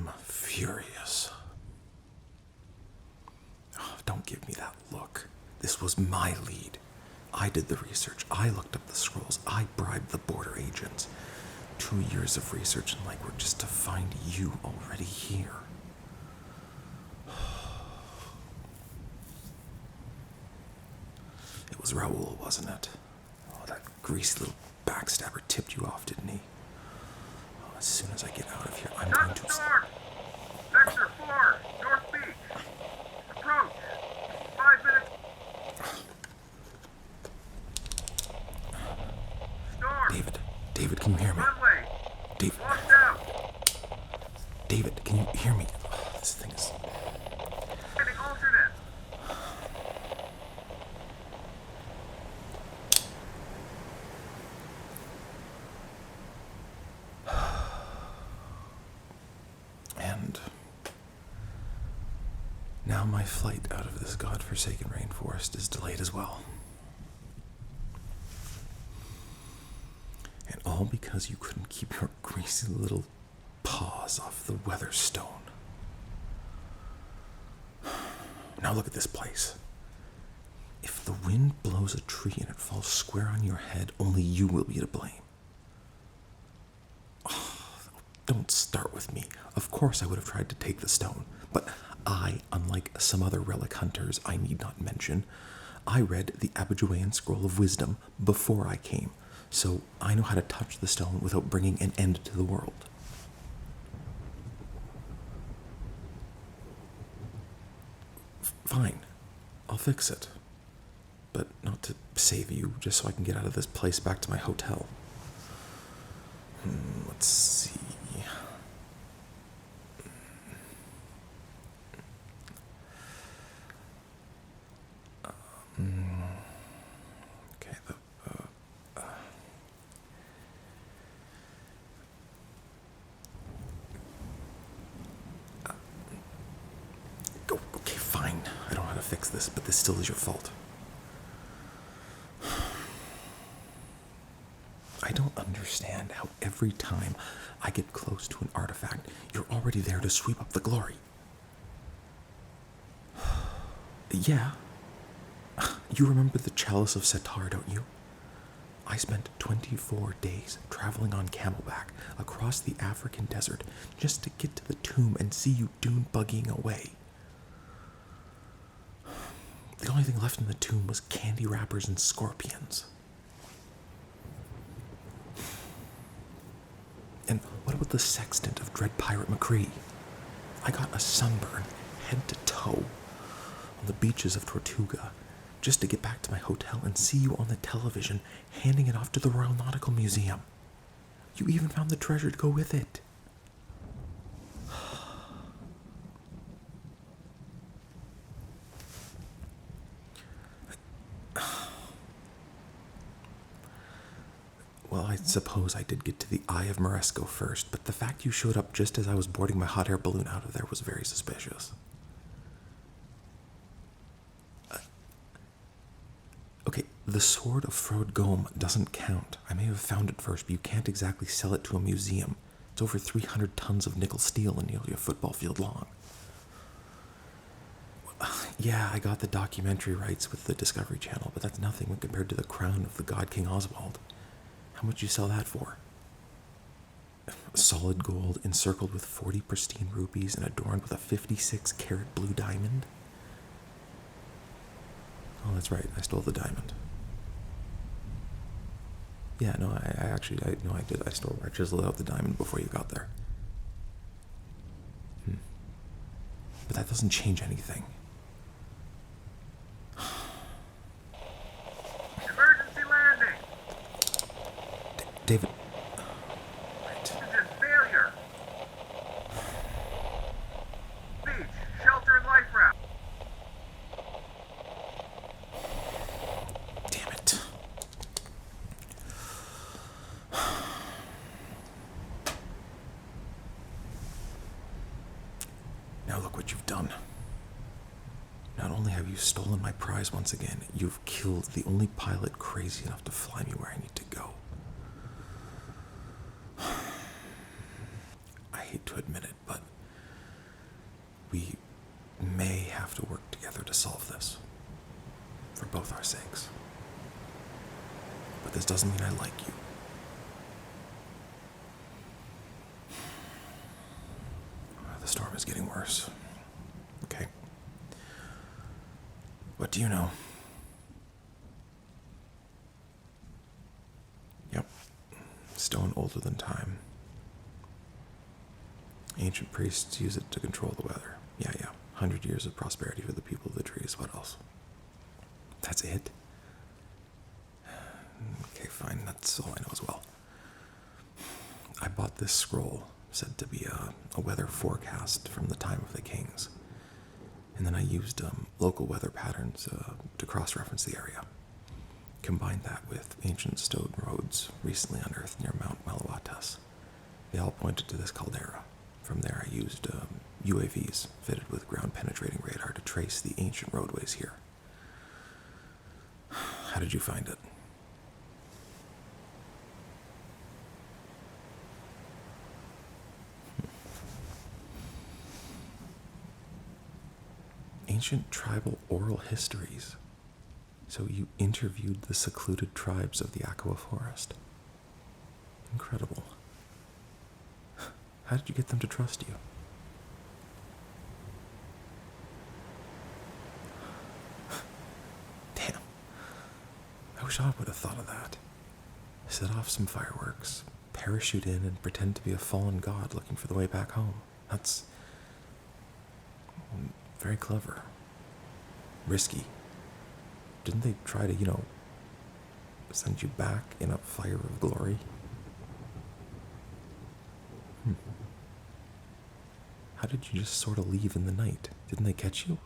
am furious. Oh, don't give me that look. This was my lead. I did the research. I looked up the scrolls. I bribed the border agents. 2 years of research and legwork just to find you already here. It was Raoul, wasn't it? Oh, that greasy little backstabber tipped you off, didn't he? Oh, as soon as I get out of here, I'm going to... Sector 4, North Beach. Approach. 5 minutes. Storm. David, can you hear me? Runway. David. Washed out. David, can you hear me? Oh, this thing is... Heading alternate. And now my flight out of this godforsaken rainforest is delayed as well. And all because you couldn't keep your greasy little paws off the Weatherstone. Now look at this place. If the wind blows a tree and it falls square on your head, only you will be to blame. Don't start with me. Of course I would have tried to take the stone, but I, unlike some other relic hunters I need not mention, I read the Abjuayan Scroll of Wisdom before I came, so I know how to touch the stone without bringing an end to the world. Fine, I'll fix it. But not to save you, just so I can get out of this place back to my hotel. Let's see. Okay, okay, fine. I don't know how to fix this, but this still is your fault. I don't understand how every time I get close to an artifact, you're already there to sweep up the glory. Yeah. You remember the Chalice of Setar, don't you? I spent 24 days traveling on camelback across the African desert just to get to the tomb and see you dune buggying away. The only thing left in the tomb was candy wrappers and scorpions. And what about the sextant of Dread Pirate McCree? I got a sunburn, head to toe, on the beaches of Tortuga, just to get back to my hotel and see you on the television handing it off to the Royal Nautical Museum. You even found the treasure to go with it. Well, I suppose I did get to the Eye of Moresco first, but the fact you showed up just as I was boarding my hot air balloon out of there was very suspicious. Okay, the Sword of Frode Gome doesn't count. I may have found it first, but you can't exactly sell it to a museum. It's over 300 tons of nickel steel and nearly a football field long. Yeah, I got the documentary rights with the Discovery Channel, but that's nothing when compared to the crown of the God King Oswald. How much you sell that for? Solid gold encircled with 40 pristine rupees and adorned with a 56-carat blue diamond? Oh, that's right. I stole the diamond. Yeah, no, I did. I chiseled out the diamond before you got there. But that doesn't change anything. Emergency landing. David. This is failure. Beach, shelter and life raft. Damn it. Now look what you've done. Not only have you stolen my prize once again, you've killed the only pilot crazy enough to fly me where I need to go. I hate to admit it, but solve this. For both our sakes. But this doesn't mean I like you. The storm is getting worse. Okay. What do you know? Yep. Stone older than time. Ancient priests use it to control the weather. Yeah. 100 years of prosperity for the people of the trees. What else? That's it? Okay, fine. That's all I know as well. I bought this scroll, said to be a weather forecast from the time of the kings. And then I used local weather patterns to cross-reference the area. Combined that with ancient stone roads recently unearthed near Mount Malawatas. They all pointed to this caldera. From there I used UAVs fitted with ground-penetrating radar to trace the ancient roadways here. How did you find it? Ancient tribal oral histories. So you interviewed the secluded tribes of the Aqua Forest. Incredible. How did you get them to trust you? Damn. I wish I would have thought of that. Set off some fireworks, parachute in, and pretend to be a fallen god looking for the way back home. That's very clever. Risky. Didn't they try to, send you back in a fire of glory? How did you just sort of leave in the night? Didn't they catch you?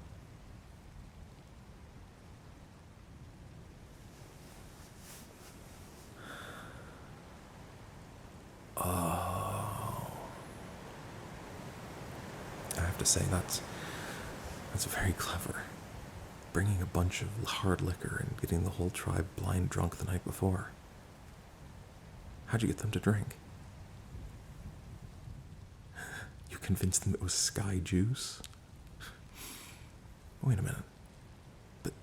Oh. I have to say, that's very clever. Bringing a bunch of hard liquor and getting the whole tribe blind drunk the night before. How'd you get them to drink? You convinced them it was sky juice? Wait a minute. But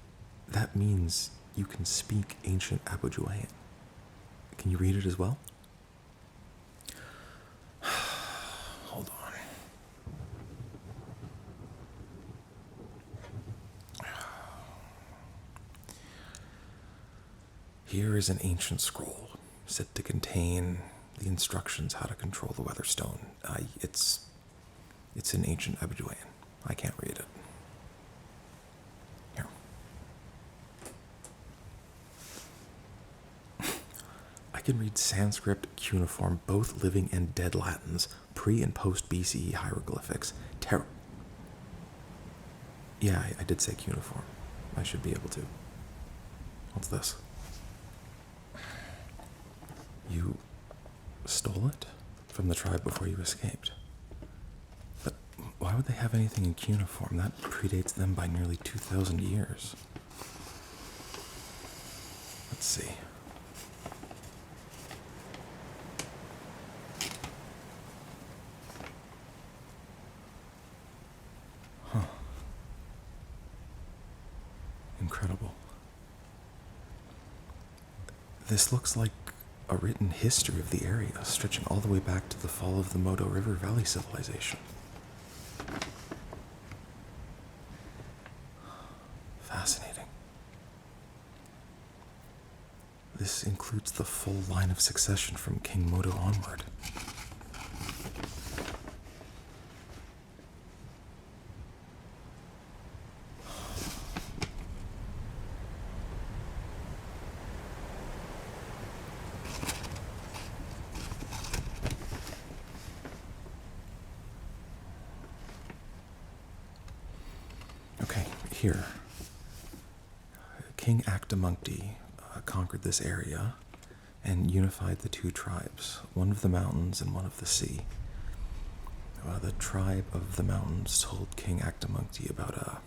that means you can speak ancient Abujuayan. Can you read it as well? Hold on. Here is an ancient scroll, said to contain the instructions how to control the weather stone. It's in ancient Abujuayan. I can't read it. Here. I can read Sanskrit, cuneiform, both living and dead Latins, pre- and post-BCE hieroglyphics. Yeah, I did say cuneiform. I should be able to. What's this? You stole it from the tribe before you escaped. But why would they have anything in cuneiform? That predates them by nearly 2,000 years. Let's see. Huh. Incredible. This looks like a written history of the area, stretching all the way back to the fall of the Modo River Valley civilization. Fascinating. This includes the full line of succession from King Modo onward. Here, King Akdamukti conquered this area and unified the two tribes, one of the mountains and one of the sea. The tribe of the mountains told King Akdamukti about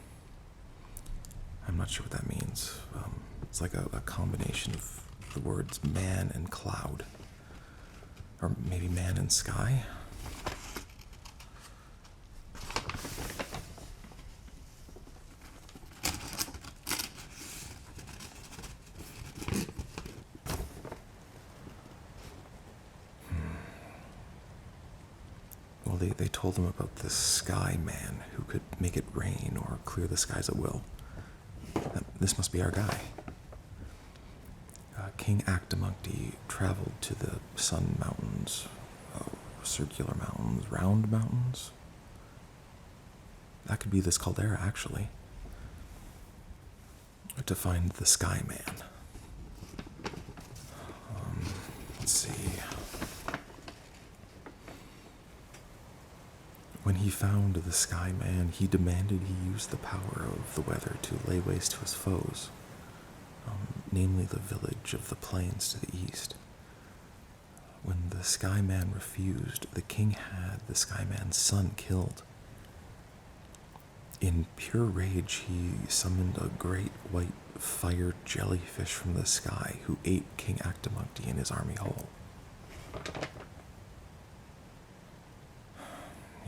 I'm not sure what that means. It's like a combination of the words man and cloud. Or maybe man and sky? Well, they told him about this sky man who could make it rain or clear the skies at will. This must be our guy. King Actamuncti traveled to the Sun Mountains, circular mountains, round mountains. That could be this caldera, actually. To find the Sky Man. Let's see. When he found the Sky Man, he demanded he use the power of the weather to lay waste to his foes, namely the village of the plains to the east. When the Sky Man refused, the king had the Sky Man's son killed. In pure rage, he summoned a great white fire jellyfish from the sky who ate King Actamuncti in his army whole.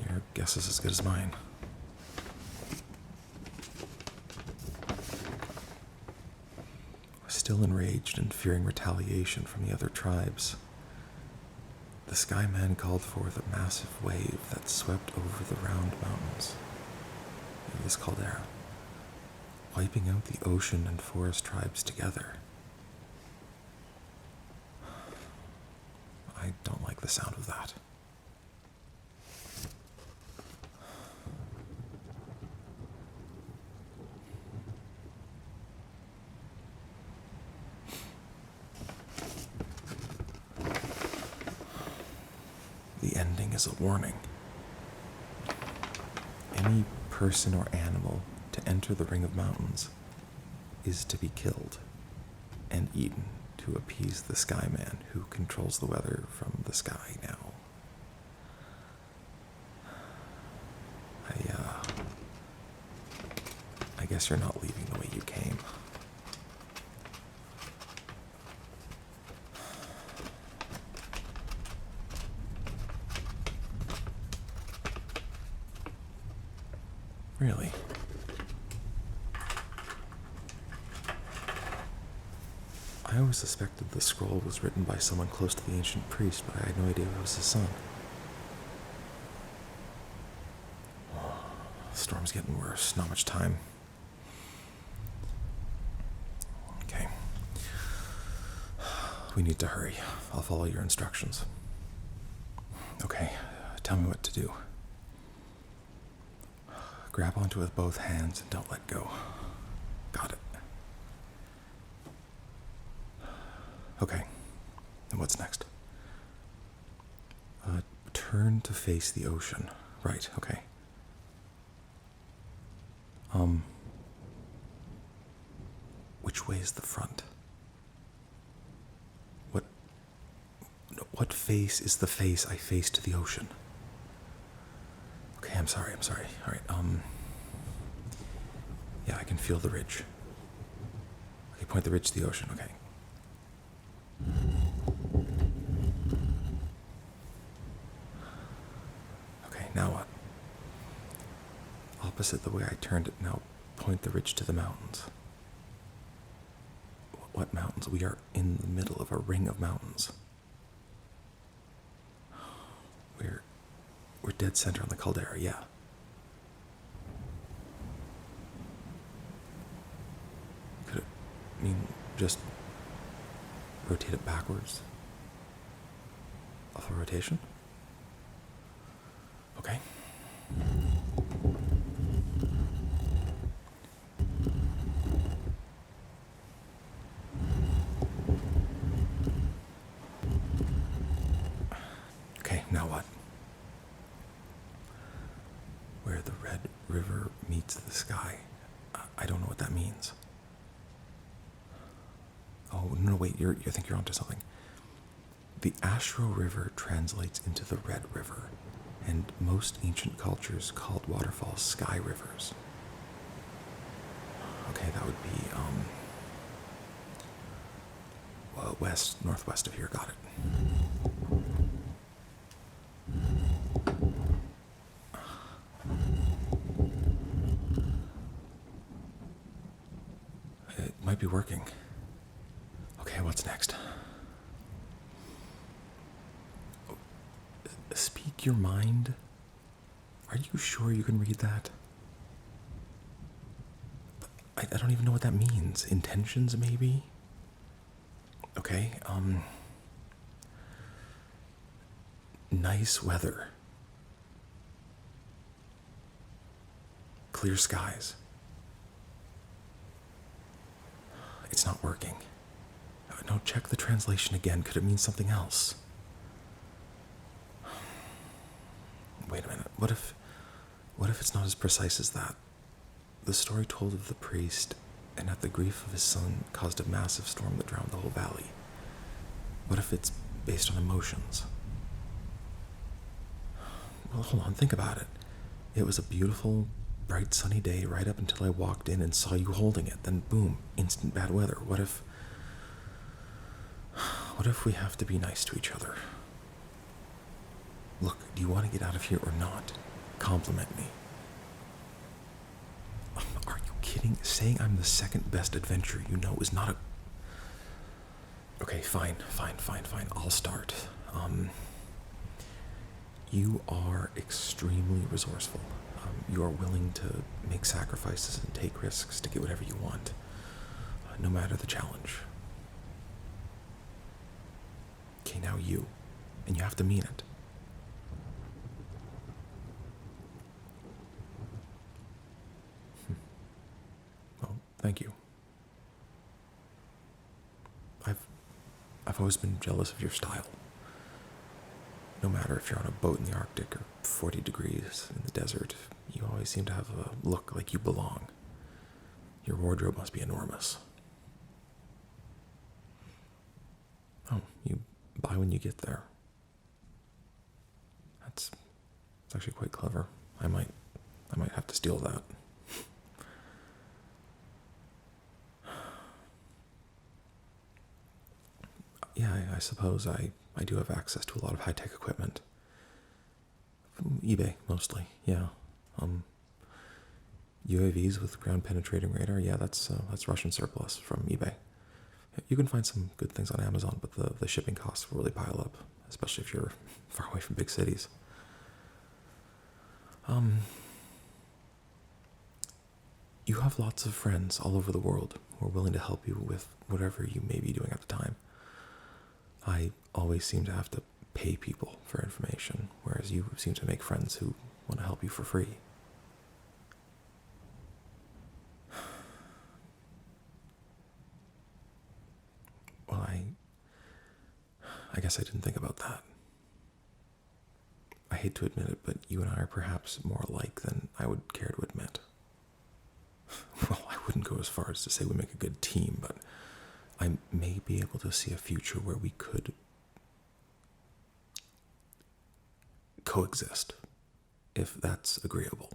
Your guess is as good as mine. Still enraged and fearing retaliation from the other tribes, the Sky Man called forth a massive wave that swept over the round mountains of this caldera, wiping out the ocean and forest tribes together. I don't like the sound of that. The ending is a warning. Any person or animal to enter the Ring of Mountains is to be killed and eaten to appease the Sky Man who controls the weather from the sky now. I guess you're not leaving the way you came. Really? I always suspected the scroll was written by someone close to the ancient priest, but I had no idea it was his son. The storm's getting worse. Not much time. Okay. We need to hurry. I'll follow your instructions. Okay, tell me what to do. Grab onto it with both hands and don't let go. Got it. Okay, and what's next? Turn to face the ocean. Right, okay. Which way is the front? What face is the face I face to the ocean? Okay, I'm sorry. All right, yeah, I can feel the ridge. Okay, point the ridge to the ocean, okay. Okay, now what? Opposite the way I turned it, now point the ridge to the mountains. What mountains? We are in the middle of a ring of mountains. We're dead center on the caldera, yeah. Could it mean just rotate it backwards? Off a rotation? Okay. Okay, now what? Where the red river meets the sky. I don't know what that means. Oh, no, wait, I think you're onto something. The Ashro River translates into the Red River, and most ancient cultures called waterfalls sky rivers. Okay, that would be, northwest of here, got it. It might be working. Okay, what's next? Speak your mind Are you sure you can read that? I don't even know what that means. Intentions, maybe? Okay, nice weather. Clear skies. It's not working. No, check the translation again. Could it mean something else? Wait a minute. What if it's not as precise as that? The story told of the priest and that the grief of his son caused a massive storm that drowned the whole valley. What if it's based on emotions? Well, hold on, think about it. It was a beautiful, bright, sunny day right up until I walked in and saw you holding it. Then boom, instant bad weather. What if we have to be nice to each other? Look, do you want to get out of here or not? Compliment me. Are you kidding? Saying I'm the second best adventurer you know is not a... Okay, fine. I'll start. You are extremely resourceful. You are willing to make sacrifices and take risks to get whatever you want, no matter the challenge. Okay, now you. And you have to mean it. Well, thank you. I've always been jealous of your style. No matter if you're on a boat in the Arctic or 40 degrees in the desert, you always seem to have a look like you belong. Your wardrobe must be enormous. Oh, you buy when you get there. That's actually quite clever. I might have to steal that. Yeah, I suppose I do have access to a lot of high-tech equipment. From eBay, mostly, yeah. UAVs with ground-penetrating radar, yeah, that's Russian surplus from eBay. You can find some good things on Amazon, but the shipping costs will really pile up, especially if you're far away from big cities. You have lots of friends all over the world who are willing to help you with whatever you may be doing at the time. I always seem to have to pay people for information, whereas you seem to make friends who want to help you for free. Well, I guess I didn't think about that. I hate to admit it, but you and I are perhaps more alike than I would care to admit. Well, I wouldn't go as far as to say we make a good team, but I may be able to see a future where we could coexist, if that's agreeable.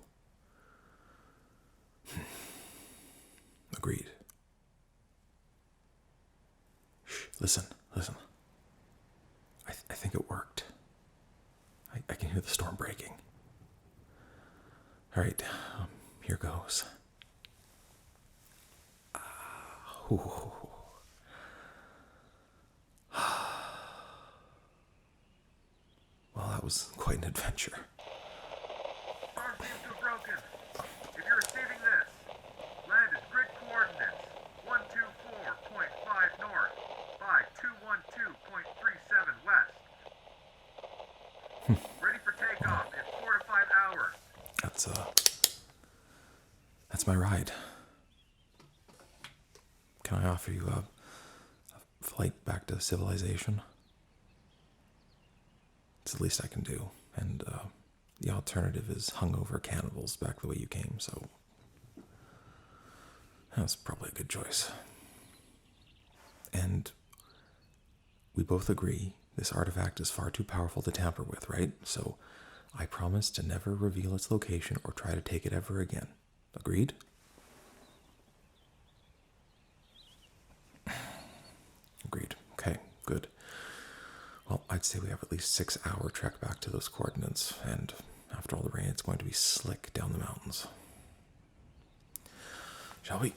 Agreed. Shh, listen. I think it worked. I can hear the storm breaking. All right, here goes. Ooh. Well, that was quite an adventure. Storm seems to have broken. If you're receiving this, land is grid coordinates 124.5 north by 212.37 west. Ready for takeoff in 4 to 5 hours. That's my ride. Can I offer you a flight back to civilization? It's the least I can do, and the alternative is hungover cannibals back the way you came, so that's probably a good choice. And we both agree this artifact is far too powerful to tamper with, right? So I promise to never reveal its location or try to take it ever again. Agreed? Agreed. Okay, good. Well, I'd say we have at least 6-hour trek back to those coordinates, and after all the rain, it's going to be slick down the mountains. Shall we?